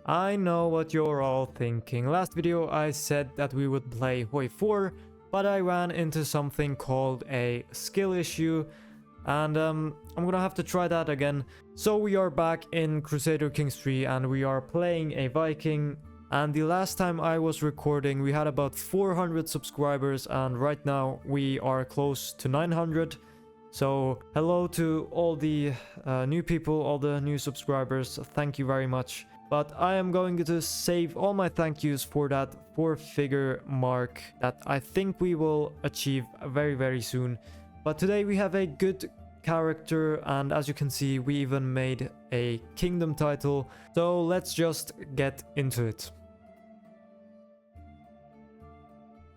I know what you're all thinking. Last video I said that we would play Hoi 4, but I ran into something called a skill issue, and I'm gonna have to try that again. So we are back in Crusader Kings 3 and we are playing a Viking. And the last time I was recording we had about 400 subscribers, and right now we are close to 900. So hello to all the new people, all the new subscribers, thank you very much. But I am going to save all my thank yous for that 4-figure mark that I think we will achieve very soon. But today we have a good character, and as you can see we even made a kingdom title. So let's just get into it.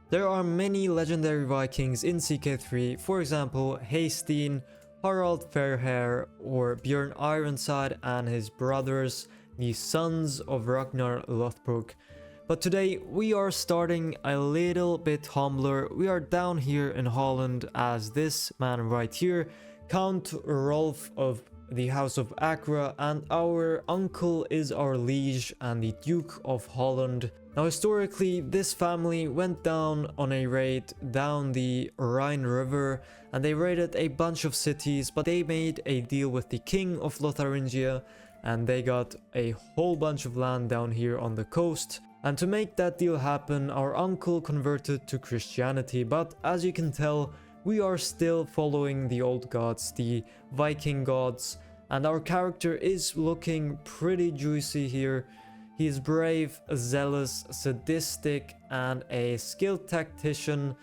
There are many legendary Vikings in CK3, for example Hastin, Harald Fairhair, or Björn Ironside and his brothers, the sons of Ragnar Lothbrok. But today we are starting a little bit humbler. We are down here in Holland as this man right here, Count Rolf of the House of Acra, and our uncle is our liege and the Duke of Holland. Now historically this family went down on a raid down the Rhine River and they raided a bunch of cities, but they made a deal with the King of Lotharingia and they got a whole bunch of land down here on the coast. And to make that deal happen, our uncle converted to Christianity, but as you can tell we are still following the old gods, the Viking gods, and our character is looking pretty juicy here. He is brave, zealous, sadistic, and a skilled tactician,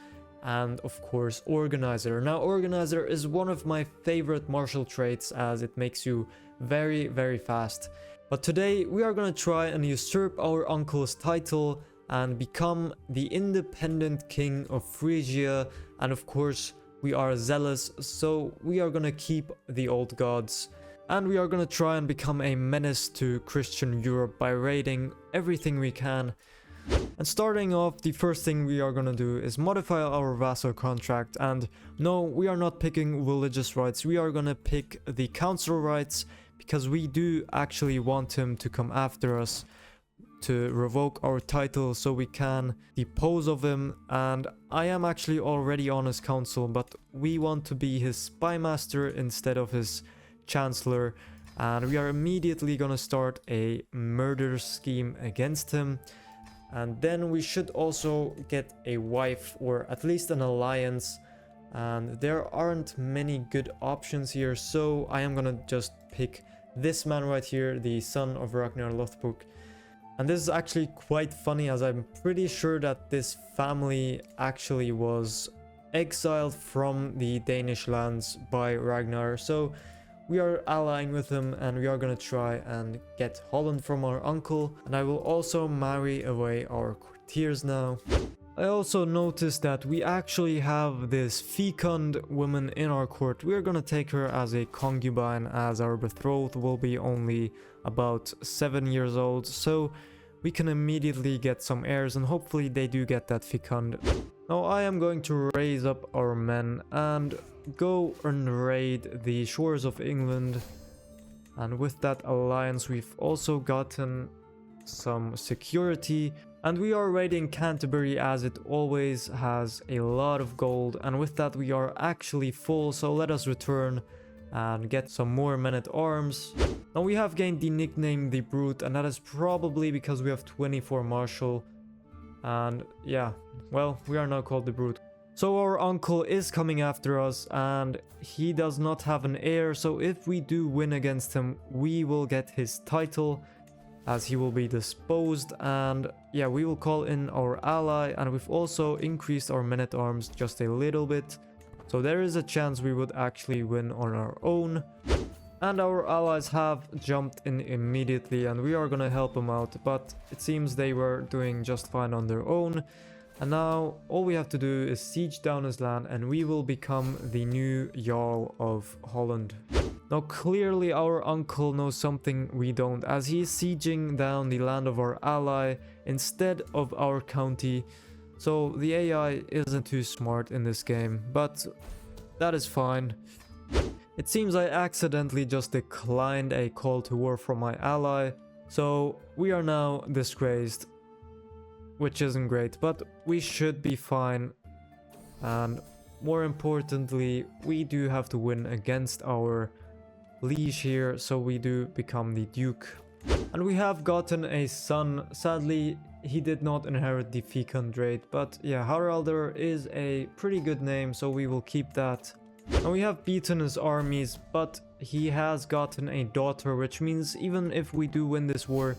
and of course organizer. Now organizer is one of my favorite martial traits as it makes you very fast. But today we are gonna try and usurp our uncle's title and become the independent king of Phrygia, and of course we are zealous, so we are gonna keep the old gods. And we are gonna try and become a menace to Christian Europe by raiding everything we can. And starting off, the first thing we are gonna do is modify our vassal contract. And no, we are not picking religious rights, we are gonna pick the council rights, because we do actually want him to come after us to revoke our title so we can depose of him. And I am actually already on his council, but we want to be his spy master instead of his chancellor, and we are immediately gonna start a murder scheme against him. And then we should also get a wife, or at least an alliance, and there aren't many good options here, so I am gonna just pick this man right here, the son of Ragnar Lothbrok. And this is actually quite funny, as I'm pretty sure that this family actually was exiled from the Danish lands by Ragnar, so we are allying with him and we are gonna try and get Holland from our uncle. And I will also marry away our courtiers now. I also noticed that we actually have this fecund woman in our court. We are gonna take her as a concubine, as our betrothed will be only about 7 years old, so we can immediately get some heirs and hopefully they do get that fecund. Now I am going to raise up our men and go and raid the shores of England. And with that alliance we've also gotten some security, and we are raiding Canterbury as it always has a lot of gold, and with that we are actually full, so let us return and get some more men at arms. Now we have gained the nickname the Brute, and that is probably because we have 24 martial, and yeah, well, we are now called the Brute. So our uncle is coming after us and he does not have an heir, so if we do win against him we will get his title as he will be disposed. And yeah, we will call in our ally, and we've also increased our men at arms just a little bit, so there is a chance we would actually win on our own. And our allies have jumped in immediately and we are gonna help them out, but it seems they were doing just fine on their own. And now all we have to do is siege down his land and we will become the new Jarl of Holland. Now clearly our uncle knows something we don't, as he is sieging down the land of our ally instead of our county. So the AI isn't too smart in this game, but that is fine. It seems I accidentally just declined a call to war from my ally, So we are now disgraced, which isn't great, but we should be fine. And more importantly, we do have to win against our liege here, so we do become the duke. And we have gotten a son. Sadly, he did not inherit the Fecundrate, but yeah, Haraldr is a pretty good name, so we will keep that. And we have beaten his armies, but he has gotten a daughter, which means even if we do win this war,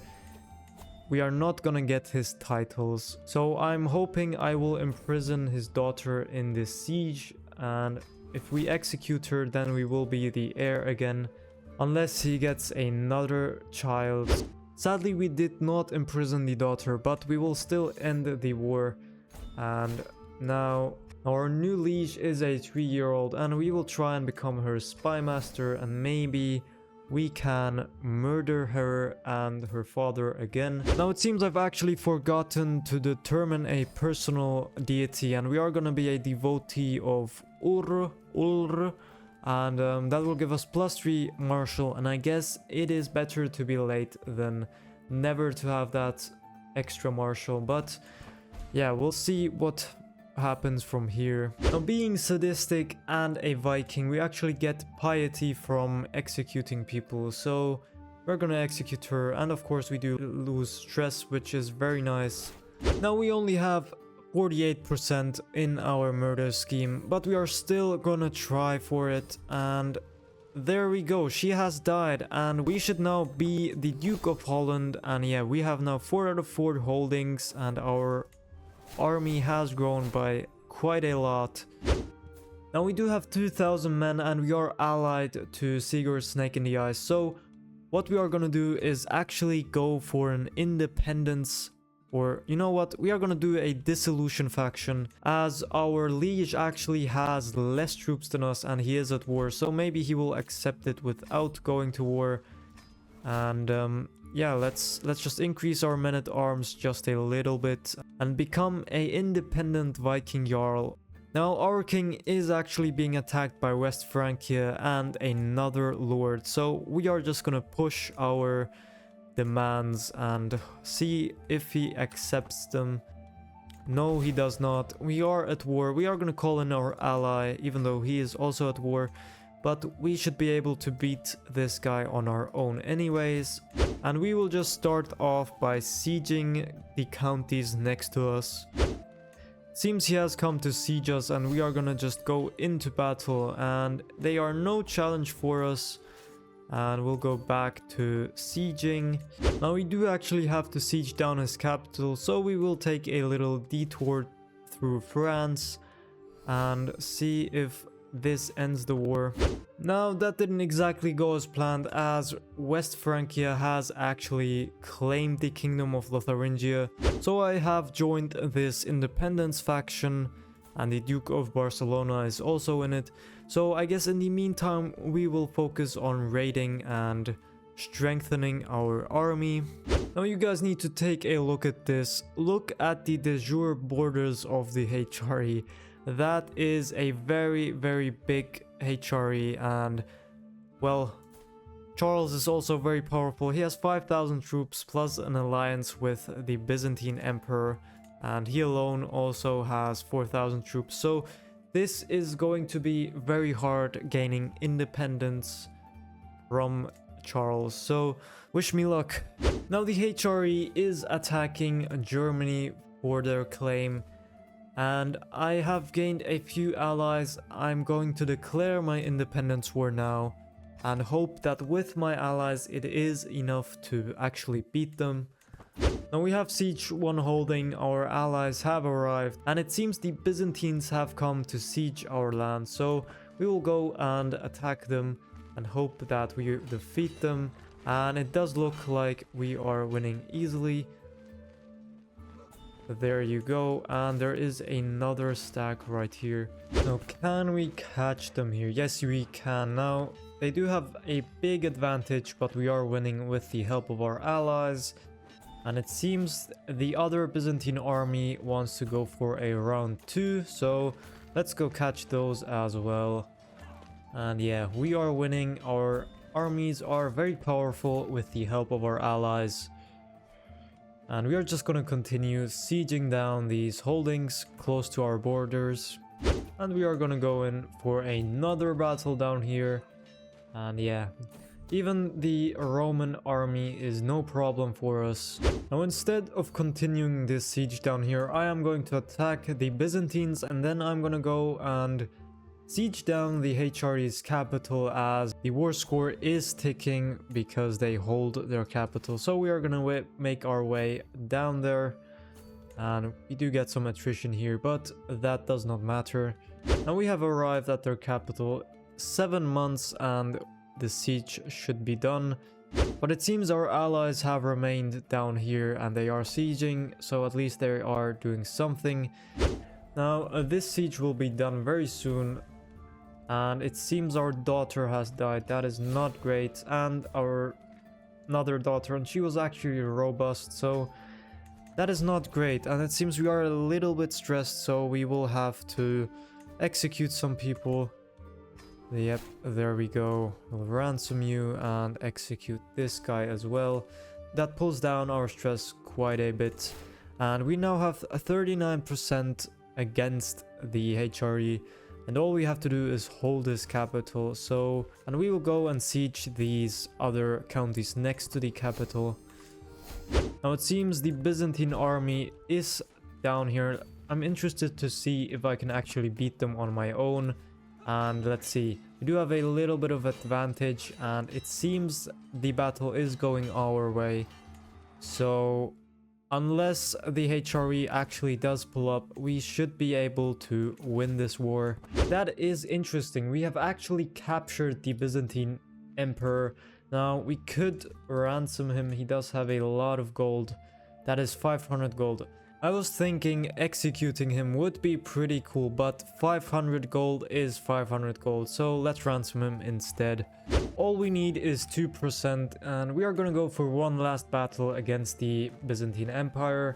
we are not gonna get his titles. So I'm hoping I will imprison his daughter in this siege, and if we execute her, then we will be the heir again, unless he gets another child. Sadly, we did not imprison the daughter, but we will still end the war. And now our new liege is a 3-year-old, and we will try and become her spy master, and maybe we can murder her and her father again. Now it seems I've actually forgotten to determine a personal deity, and we are gonna be a devotee of Ulr, and that will give us +3 martial, and I guess it is better to be late than never to have that extra martial, but yeah, we'll see what happens from here. Now, being sadistic and a Viking, we actually get piety from executing people, so we're gonna execute her, and of course we do lose stress, which is very nice. Now we only have 48% in our murder scheme, but we are still gonna try for it, and there we go, she has died, and we should now be the Duke of Holland. And yeah, we have now 4 out of 4 holdings, and our army has grown by quite a lot. Now we do have 2,000 men, and we are allied to Sigurd's Snake in the Eye, so what we are gonna do is actually go for an independence, or you know what, we are gonna do a dissolution faction, as our liege actually has less troops than us and he is at war, so maybe he will accept it without going to war. And yeah, let's just increase our men-at-arms just a little bit and become a independent Viking Jarl. Now our king is actually being attacked by West Francia and another lord, so we are just gonna push our demands and see if he accepts them. No, he does not. We are at war. We are gonna call in our ally, even though he is also at war. But we should be able to beat this guy on our own anyways. And we will just start off by sieging the counties next to us. Seems he has come to siege us, and we are gonna just go into battle, and they are no challenge for us. And we'll go back to sieging. Now we do actually have to siege down his capital, so we will take a little detour through France and see if this ends the war. Now that didn't exactly go as planned, as West Francia has actually claimed the kingdom of Lotharingia, so I have joined this independence faction, and the Duke of Barcelona is also in it. So I guess in the meantime we will focus on raiding and strengthening our army. Now you guys need to take a look at this. Look at the de jure borders of the HRE. That is a very, very big HRE, and well, Charles is also very powerful. He has 5,000 troops plus an alliance with the Byzantine Emperor, and he alone also has 4,000 troops. So this is going to be very hard gaining independence from Charles, so wish me luck. Now the HRE is attacking Germany for their claim, and I have gained a few allies. I'm going to declare my independence war now and hope that with my allies it is enough to actually beat them. Now we have siege 1 holding, our allies have arrived, and it seems the Byzantines have come to siege our land, so we will go and attack them and hope that we defeat them, and it does look like we are winning easily. There you go, and there is another stack right here. Now can we catch them here? Yes, we can. Now they do have a big advantage, but we are winning with the help of our allies. And it seems the other Byzantine army wants to go for a round 2, so let's go catch those as well. And yeah, we are winning. Our armies are very powerful with the help of our allies. And we are just gonna continue sieging down these holdings close to our borders. And we are gonna go in for another battle down here. And yeah, even the Roman army is no problem for us. Now instead of continuing this siege down here, I am going to attack the Byzantines, and then I'm gonna go and siege down the HRE's capital, as the war score is ticking because they hold their capital. So we are gonna make our way down there, and we do get some attrition here, but that does not matter. Now we have arrived at their capital. 7 months and the siege should be done, but it seems our allies have remained down here and they are sieging, so at least they are doing something. Now this siege will be done very soon, and it seems our daughter has died. That is not great. And our another daughter, and she was actually robust, so that is not great. And it seems we are a little bit stressed, so we will have to execute some people. Yep, there we go. We'll ransom you and execute this guy as well. That pulls down our stress quite a bit. And we now have a 39% against the HRE. And all we have to do is hold this capital. So, and we will go and siege these other counties next to the capital. Now it seems the Byzantine army is down here. I'm interested to see if I can actually beat them on my own. And let's see, we do have a little bit of advantage, and it seems the battle is going our way. So unless the HRE actually does pull up, we should be able to win this war. That is interesting. We have actually captured the Byzantine emperor. Now we could ransom him. He does have a lot of gold. That is 500 gold. I was thinking executing him would be pretty cool, but 500 gold is 500 gold, so let's ransom him instead. All we need is 2%, and we are gonna go for one last battle against the Byzantine Empire.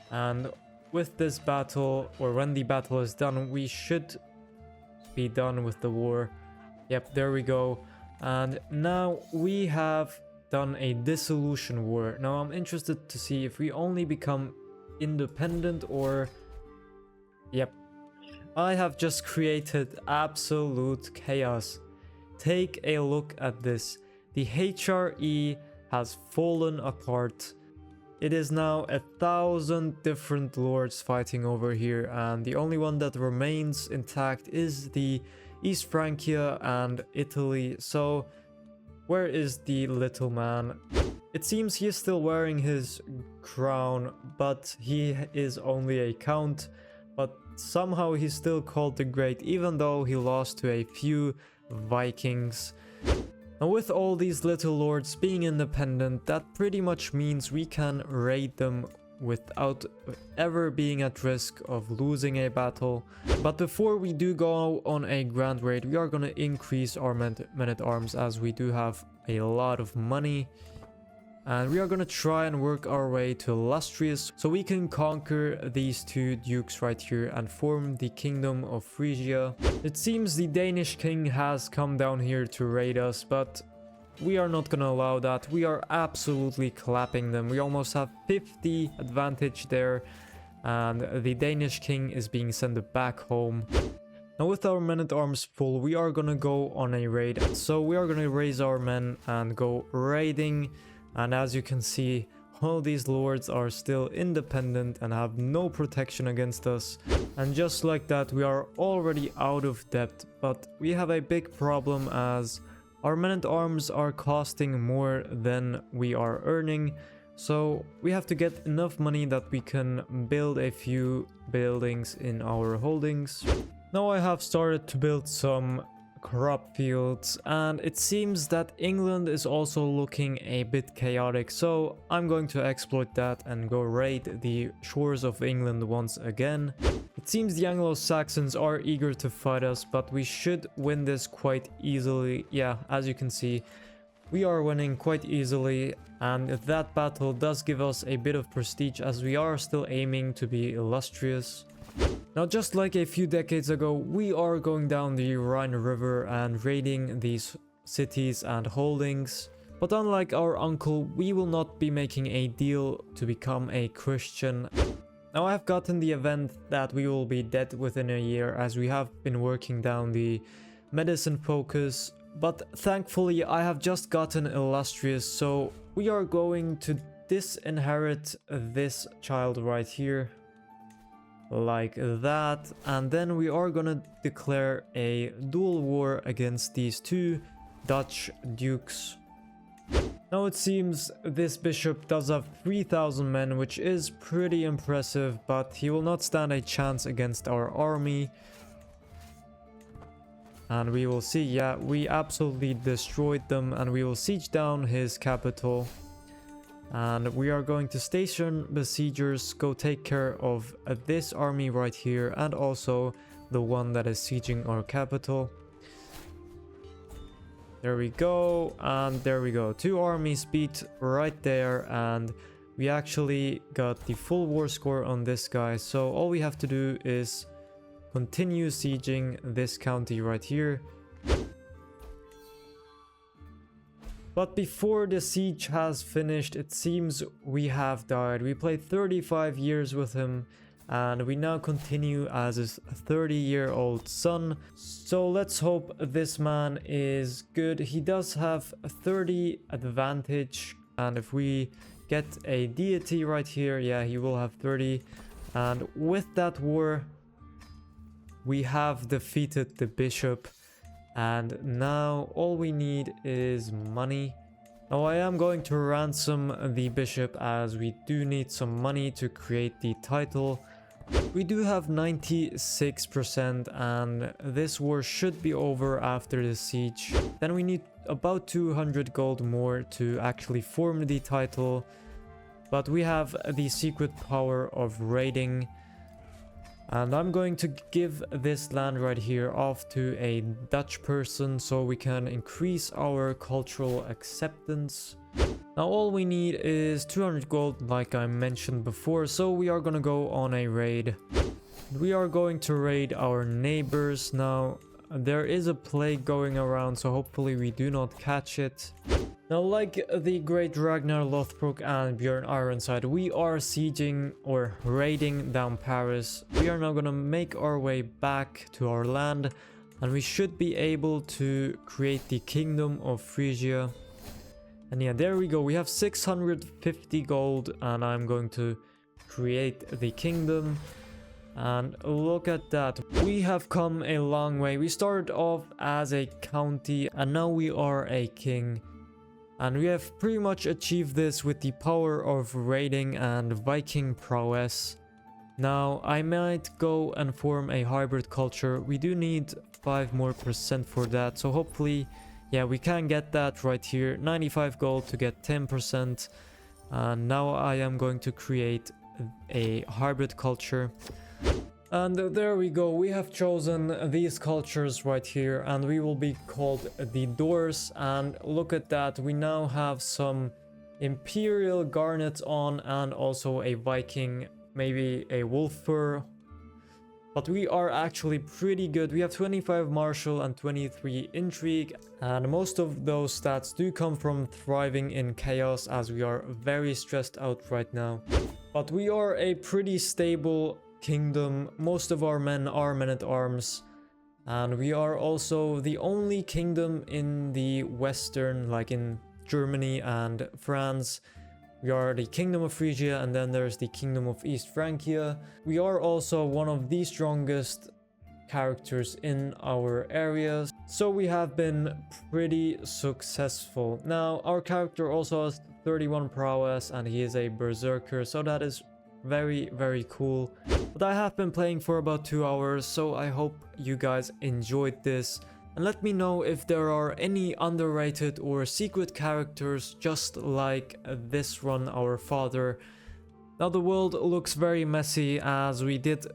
And with this battle, or when the battle is done, we should be done with the war. Yep, there we go. And now we have done a dissolution war. Now I'm interested to see if we only become independent or... Yep, I have just created absolute chaos. Take a look at this. The HRE has fallen apart. It is now 1,000 different lords fighting over here, and the only one that remains intact is the East Francia and Italy. So where is the little man? It seems he is still wearing his crown, but he is only a count. But somehow he's still called the Great, even though he lost to a few Vikings. Now with all these little lords being independent, that pretty much means we can raid them without ever being at risk of losing a battle. But before we do go on a grand raid, we are going to increase our men-at-arms, as we do have a lot of money. And we are gonna try and work our way to Illustrious, so we can conquer these two dukes right here and form the Kingdom of Phrygia. It seems the Danish king has come down here to raid us, but we are not gonna allow that. We are absolutely clapping them. We almost have 50 advantage there, and the Danish king is being sent back home. Now with our men-at-arms full, we are gonna go on a raid. So we are gonna raise our men and go raiding. And as you can see, all these lords are still independent and have no protection against us. And just like that, we are already out of debt. But we have a big problem, as our men-at-arms are costing more than we are earning. So we have to get enough money that we can build a few buildings in our holdings. Now I have started to build some crop fields, and it seems that England is also looking a bit chaotic, so I'm going to exploit that and go raid the shores of England once again. It seems the Anglo-Saxons are eager to fight us, but we should win this quite easily. Yeah, as you can see, we are winning quite easily, and that battle does give us a bit of prestige, as we are still aiming to be illustrious. Now, just like a few decades ago, we are going down the Rhine River and raiding these cities and holdings. But unlike our uncle, we will not be making a deal to become a Christian. Now I have gotten the event that we will be dead within a year, as we have been working down the medicine focus. But thankfully I have just gotten illustrious, so we are going to disinherit this child right here. Like that. And then we are gonna declare a dual war against these two Dutch dukes. Now it seems this bishop does have 3,000 men, which is pretty impressive, but he will not stand a chance against our army. And we will see, yeah, we absolutely destroyed them, and we will siege down his capital. And we are going to station besiegers, go take care of this army right here, and also the one that is sieging our capital. There we go, and there we go. 2 armies beat right there, and we actually got the full war score on this guy. So all we have to do is continue sieging this county right here. But before the siege has finished, it seems we have died. We played 35 years with him, and we now continue as his 30-year-old son. So let's hope this man is good. He does have a 30 advantage, and if we get a deity right here, yeah, he will have 30. And with that war, we have defeated the bishop, and now all we need is money. Now I am going to ransom the bishop, as we do need some money to create the title. We do have 96%, and this war should be over after the siege. Then we need about 200 gold more to actually form the title, but we have the secret power of raiding. And I'm going to give this land right here off to a Dutch person, so we can increase our cultural acceptance. Now all we need is 200 gold, like I mentioned before, so we are gonna go on a raid. We are going to raid our neighbors. Now there is a plague going around, so hopefully we do not catch it. Now, like the great Ragnar Lothbrok and Bjorn Ironside, we are sieging or raiding down Paris. We are now gonna make our way back to our land, and we should be able to create the Kingdom of Frisia. And yeah, there we go. We have 650 gold, and I'm going to create the kingdom. And look at that. We have come a long way. We started off as a county, and now we are a king. And we have pretty much achieved this with the power of raiding and Viking prowess. Now, I might go and form a hybrid culture. We do need 5% more for that, so hopefully, yeah, we can get that right here. 95 gold to get 10%. And now I am going to create a hybrid culture. And there we go. We have chosen these cultures right here, and we will be called the Doors. And look at that. We now have some Imperial garnets on, and also a Viking, maybe a wolf fur. But we are actually pretty good. We have 25 martial and 23 intrigue, and most of those stats do come from thriving in chaos, as we are very stressed out right now. But we are a pretty stable kingdom. Most of our men are men-at-arms, and we are also the only kingdom in the western, like in Germany and France. We are the Kingdom of Frisia, and then there's the Kingdom of East Francia. We are also one of the strongest characters in our areas, so we have been pretty successful. Now our character also has 31 prowess, and he is a berserker, so that is very cool. But I have been playing for about 2 hours, so I hope you guys enjoyed this, and let me know if there are any underrated or secret characters just like this one, our father. Now the world looks very messy, as we did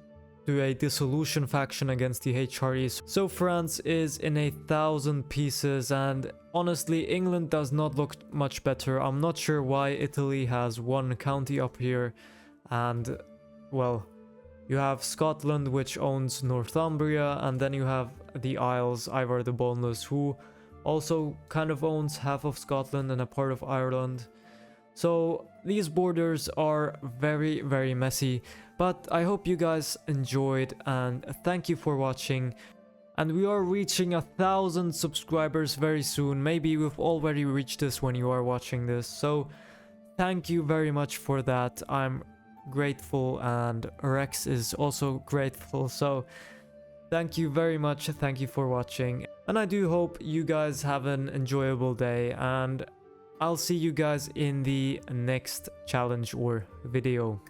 do a dissolution faction against the HREs, so France is in 1,000 pieces, and honestly England does not look much better. I'm not sure why Italy has one county up here. And well, you have Scotland, which owns Northumbria, and then you have the Isles, Ivar the Boneless, who also kind of owns half of Scotland and a part of Ireland. So these borders are very, very messy, but I hope you guys enjoyed and thank you for watching. And we are reaching 1,000 subscribers very soon. Maybe we've already reached this when you are watching this. So thank you very much for that. I'm grateful and Rex is also grateful. So thank you very much. Thank you for watching. And I do hope you guys have an enjoyable day. And I'll see you guys in the next challenge or video.